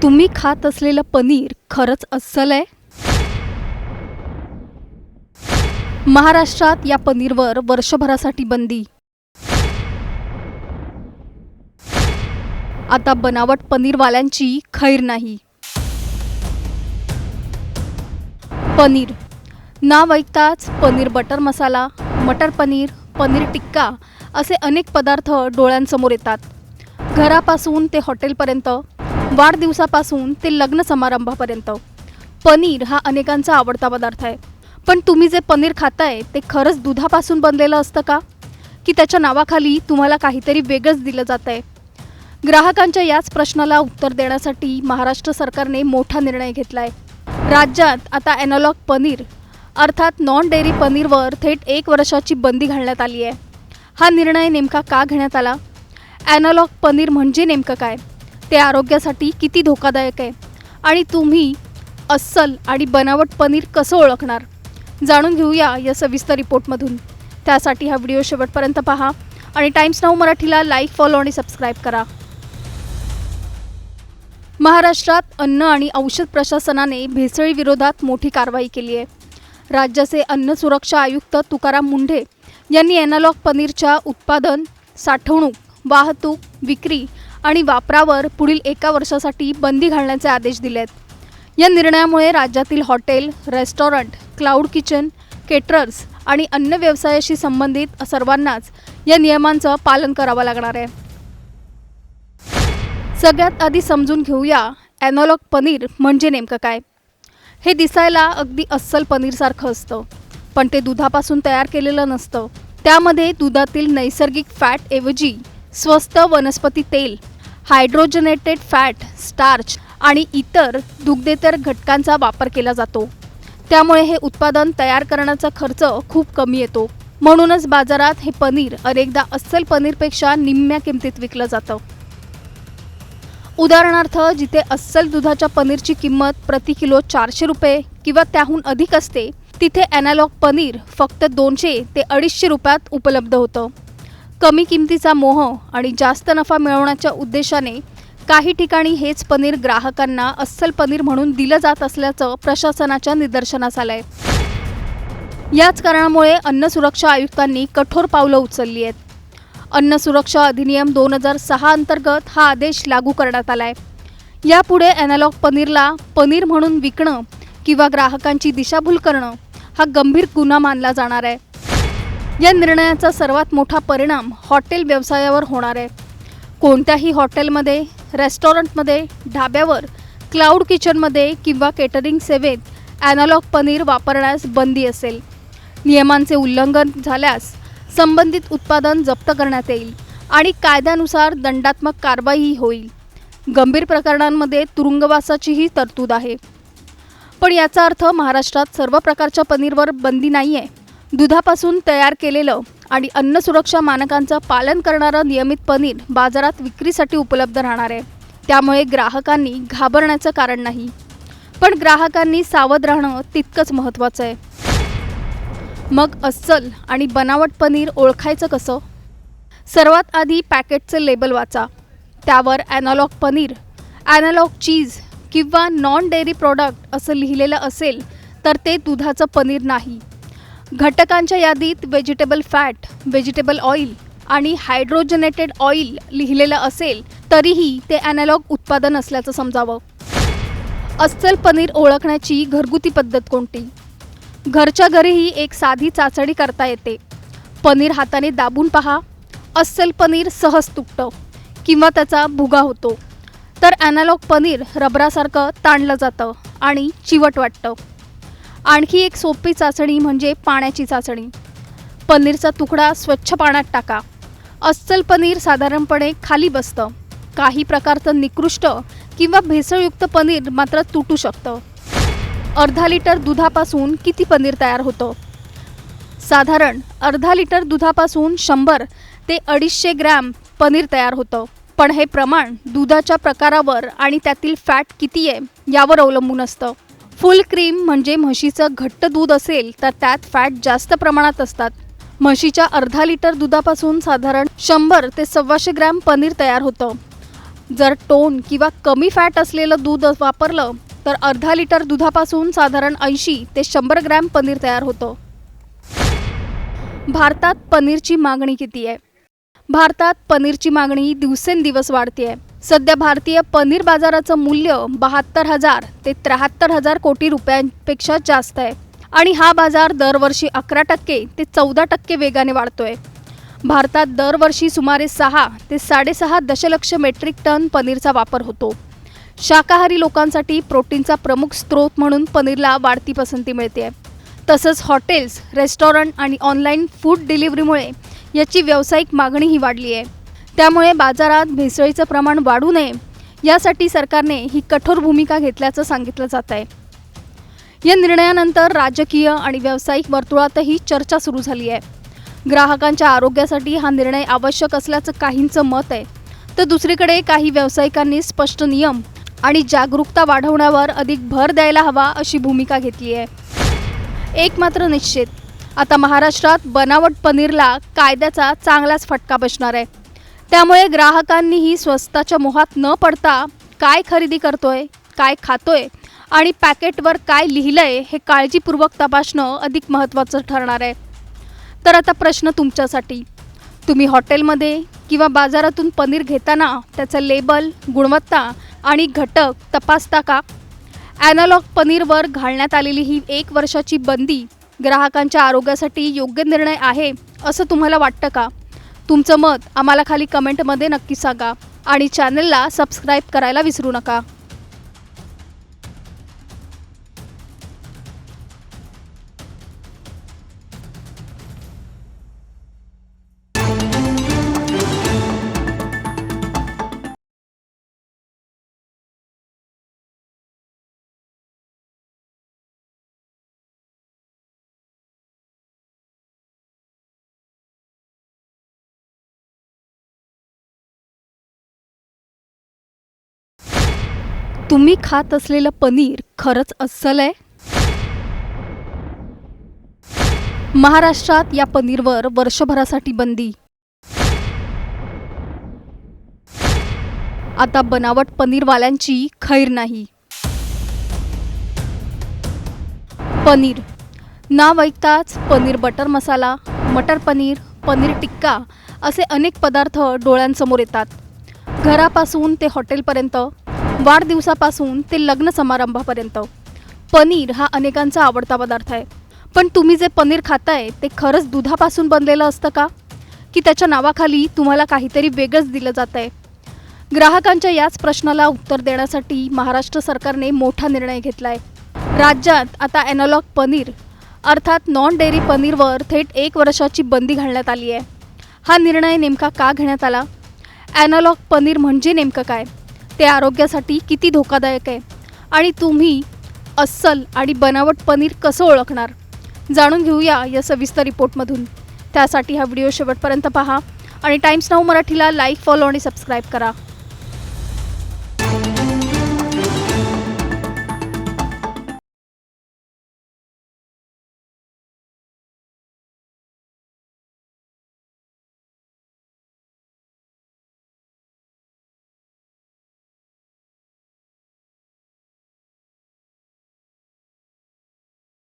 तुम्ही खात असलेलं पनीर खरंच अस्सल आहे? महाराष्ट्रात या पनीरवर वर्षभरासाठी बंदी. आता बनावट पनीरवाल्यांची खैर नाही. पनीर नाव ऐकताच पनीर बटर मसाला, मटर पनीर, पनीर टिक्का असे अनेक पदार्थ डोळ्यांसमोर येतात. घरापासून ते हॉटेलपर्यंत, वाढदिवसापासून ते लग्न समारंभापर्यंत पनीर हा अनेकांचा आवडता पदार्थ आहे. पण तुम्ही जे पनीर खाताय ते खरंच दुधापासून बनलेलं असतं का, की त्याच्या नावाखाली तुम्हाला काहीतरी वेगळंच दिलं जातं आहे? ग्राहकांच्या याच प्रश्नाला उत्तर देण्यासाठी महाराष्ट्र सरकारने मोठा निर्णय घेतला आहे. राज्यात आता ॲनालॉग पनीर अर्थात नॉन डेअरी पनीरवर थेट 1 वर्षाची बंदी घालण्यात आली आहे. हा निर्णय नेमका का घेण्यात आला? ॲनालॉग पनीर म्हणजे नेमकं काय? ते आरोग्यासाठी किती धोकादायक आहे? आणि तुम्ही अस्सल आणि बनावट पनीर कसं ओळखणार? जाणून घेऊया या सविस्तर रिपोर्टमधून. त्यासाठी हा व्हिडिओ शेवटपर्यंत पहा आणि टाइम्स नाऊ मराठीला लाईक, फॉलो आणि सबस्क्राईब करा. महाराष्ट्रात अन्न आणि औषध प्रशासनाने भेसळीविरोधात मोठी कारवाई केली आहे. राज्याचे अन्न सुरक्षा आयुक्त तुकाराम मुंढे यांनी ॲनालॉग पनीरच्या उत्पादन, साठवणूक, वाहतूक, विक्री आणि वापरावर पुढील 1 वर्षासाठी बंदी घालण्याचे आदेश दिले आहेत. या निर्णयामुळे राज्यातील hotel, restaurant, cloud kitchen, caterers आणि अन्न व्यवसायाशी संबंधित सर्वांनाच या नियमांचं पालन करावं लागणार आहे. सगळ्यात आधी समजून घेऊया ॲनालॉग पनीर म्हणजे नेमकं काय. हे दिसायला अगदी अस्सल पनीरसारखं असतं, पण ते दुधापासून तयार केलेलं नसतं. त्यामध्ये दुधातील नैसर्गिक फॅटऐवजी स्वस्त वनस्पती तेल, हायड्रोजनेटेड फॅट, स्टार्च आणि इतर दुग्धेतर घटकांचा वापर केला जातो. त्यामुळे हे उत्पादन तयार करण्याचा खर्च खूप कमी येतो. म्हणूनच बाजारात हे पनीर अनेकदा अस्सल पनीरपेक्षा निम्म्या किमतीत विकलं जातं. उदाहरणार्थ, जिथे अस्सल दुधाच्या पनीरची किंमत प्रति किलो 400 रुपये किंवा त्याहून अधिक असते, तिथे ॲनालॉग पनीर फक्त 200 ते 250 रुपयात उपलब्ध होतं. कमी किमतीचा मोह आणि जास्त नफा मिळवण्याच्या उद्देशाने काही ठिकाणी हेच पनीर ग्राहकांना अस्सल पनीर म्हणून दिलं जात असल्याचं प्रशासनाच्या निदर्शनास आलंय. याच कारणामुळे अन्न सुरक्षा आयुक्तांनी कठोर पावलं उचलली आहेत. अन्न सुरक्षा अधिनियम 2006 अंतर्गत हा आदेश लागू करण्यात आला आहे. यापुढे ॲनालॉग पनीरला पनीर म्हणून विकणं किंवा ग्राहकांची दिशाभूल करणं हा गंभीर गुन्हा मानला जाणार आहे. या निर्णयाचा सर्वात मोठा परिणाम हॉटेल व्यवसायावर होणार आहे. कोणत्याही हॉटेलमध्ये, रेस्टॉरंटमध्ये, ढाब्यावर, क्लाउड किचनमध्ये किंवा केटरिंग सेवेत ॲनालॉग पनीर वापरण्यास बंदी असेल. नियमांचे उल्लंघन झाल्यास संबंधित उत्पादन जप्त करण्यात येईल आणि कायद्यानुसार दंडात्मक कारवाईही होईल. गंभीर प्रकरणांमध्ये तुरुंगवासाचीही तरतूद आहे. पण याचा अर्थ महाराष्ट्रात सर्व प्रकारच्या पनीरवर बंदी नाही आहे. दुधापासून तयार केलेलं आणि अन्न सुरक्षा मानकांचं पालन करणारं नियमित पनीर बाजारात विक्रीसाठी उपलब्ध राहणार आहे. त्यामुळे ग्राहकांनी घाबरण्याचं कारण नाही. पण ग्राहकांनी सावध राहणं तितकंच महत्त्वाचं आहे. मग अस्सल आणि बनावट पनीर ओळखायचं कसं? सर्वात आधी पॅकेटचे लेबल वाचा. त्यावर ॲनालॉग पनीर, ॲनालॉग चीज किंवा नॉन डेअरी प्रॉडक्ट असं लिहिलेलं असेल तर ते दुधाचं पनीर नाही. घटकांच्या यादीत व्हेजिटेबल फॅट, व्हेजिटेबल ऑइल आणि हायड्रोजनेटेड ऑइल लिहिलेलं असेल तरीही ते ॲनालॉग उत्पादन असल्याचं समजावं. अस्सल पनीर ओळखण्याची घरगुती पद्धत कोणती? घरच्या घरीही एक साधी चाचणी करता येते. पनीर हाताने दाबून पहा. अस्सल पनीर सहज तुटतं किंवा त्याचा भुगा होतो, तर ॲनालॉग पनीर रबरासारखं ताणलं जातं आणि चिवट वाटतं. आणखी एक सोपी चाचणी म्हणजे पाण्याची चाचणी. पनीरचा तुकडा स्वच्छ पाण्यात टाका. अस्सल पनीर साधारणपणे खाली बसतं. काही प्रकारचं निकृष्ट किंवा भेसळयुक्त पनीर मात्र तुटू शकतं. अर्धा लिटर दुधापासून किती पनीर तयार होतं? साधारण अर्धा लिटर दुधापासून 100 ते 250 ग्रॅम पनीर तयार होतं. पण हे प्रमाण दुधाच्या प्रकारावर आणि त्यातील फॅट किती आहे यावर अवलंबून असतं. फुल क्रीम म्हणजे म्हशीचं घट्ट दूध असेल तर त्यात फॅट जास्त प्रमाणात असतात. म्हशीच्या अर्धा लिटर दुधापासून साधारण 100 ते 125 ग्रॅम पनीर तयार होतं. जर टोन किंवा कमी फॅट असलेलं दूध वापरलं तर अर्धा लिटर दुधापासून साधारण 80 ते 100 ग्रॅम पनीर तयार होतं. भारतात पनीरची मागणी किती आहे? भारतात पनीरची मागणी दिवसेंदिवस वाढते आहे. सध्या भारतीय पनीर बाजाराचं मूल्य 72,000 ते 73,000 कोटी रुपयांपेक्षा जास्त आहे आणि हा बाजार दरवर्षी 11% ते 14% वेगाने वाढतोय. भारतात दरवर्षी सुमारे 6 ते 6.5 दशलक्ष मेट्रिक टन पनीरचा वापर होतो. शाकाहारी लोकांसाठी प्रोटीनचा प्रमुख स्रोत म्हणून पनीरला वाढती पसंती मिळते. तसंच हॉटेल्स, रेस्टॉरंट आणि ऑनलाईन फूड डिलिव्हरीमुळे याची व्यावसायिक मागणीही वाढली आहे. त्यामुळे बाजारात भेसळीचं प्रमाण वाढू नये यासाठी सरकारने ही कठोर भूमिका घेतल्याचं सांगितलं जात आहे. या निर्णयानंतर राजकीय आणि व्यावसायिक वर्तुळातही चर्चा सुरू झाली आहे. ग्राहकांच्या आरोग्यासाठी हा निर्णय आवश्यक असल्याचं काहींचं मत आहे, तर दुसरीकडे काही व्यावसायिकांनी स्पष्ट नियम आणि जागरूकता वाढवण्यावर अधिक भर द्यायला हवा अशी भूमिका घेतली आहे. एक मात्र निश्चित, आता महाराष्ट्रात बनावट पनीरला कायद्याचा चांगलाच फटका बसणार आहे. त्यामुळे ग्राहकांनीही स्वस्ताच्या मोहात न पडता काय खरेदी करतोय, काय खातोय आणि पॅकेटवर काय लिहिलंय हे काळजीपूर्वक तपासणं अधिक महत्त्वाचं ठरणार आहे. तर आता प्रश्न तुमच्यासाठी, तुम्ही हॉटेलमध्ये किंवा बाजारातून पनीर घेताना त्याचं लेबल, गुणवत्ता आणि घटक तपासता का? ॲनालॉग पनीरवर घालण्यात आलेली ही 1 वर्षाची बंदी ग्राहकांच्या आरोग्यासाठी योग्य निर्णय आहे असं तुम्हाला वाटतं का? तुमचं मत आम्हाला खाली कमेंटमध्ये नक्की सांगा आणि चॅनलला सबस्क्राईब करायला विसरू नका. तुम्ही खात असलेलं पनीर खरंच अस्सल आहे? महाराष्ट्रात या पनीरवर वर्षभरासाठी बंदी. आता बनावट पनीरवाल्यांची खैर नाही. पनीर नाव ऐकताच पनीर बटर मसाला, मटर पनीर, पनीर टिक्का असे अनेक पदार्थ डोळ्यांसमोर येतात. घरापासून ते हॉटेलपर्यंत, वाढदिवसापासून ते लग्न समारंभापर्यंत पनीर हा अनेकांचा आवडता पदार्थ आहे. पण तुम्ही जे पनीर खाताय ते खरंच दुधापासून बनलेलं असतं का, की त्याच्या नावाखाली तुम्हाला काहीतरी वेगळंच दिलं जात आहे? ग्राहकांच्या याच प्रश्नाला उत्तर देण्यासाठी महाराष्ट्र सरकारने मोठा निर्णय घेतला आहे. राज्यात आता ॲनालॉग पनीर अर्थात नॉन डेअरी पनीरवर थेट 1 वर्षाची बंदी घालण्यात आली आहे. हा निर्णय नेमका का घेण्यात आला? ॲनालॉग पनीर म्हणजे नेमकं काय? ते आरोग्यासाठी किती धोकादायक आहे आणि तुम्ही अस्सल आणि बनावट पनीर कसं ओळखणार? जाणून घेऊया या सविस्तर रिपोर्टमधून. त्यासाठी हा व्हिडिओ शेवटपर्यंत पहा आणि टाइम्स नाऊ मराठीला लाईक, फॉलो आणि सबस्क्राईब करा.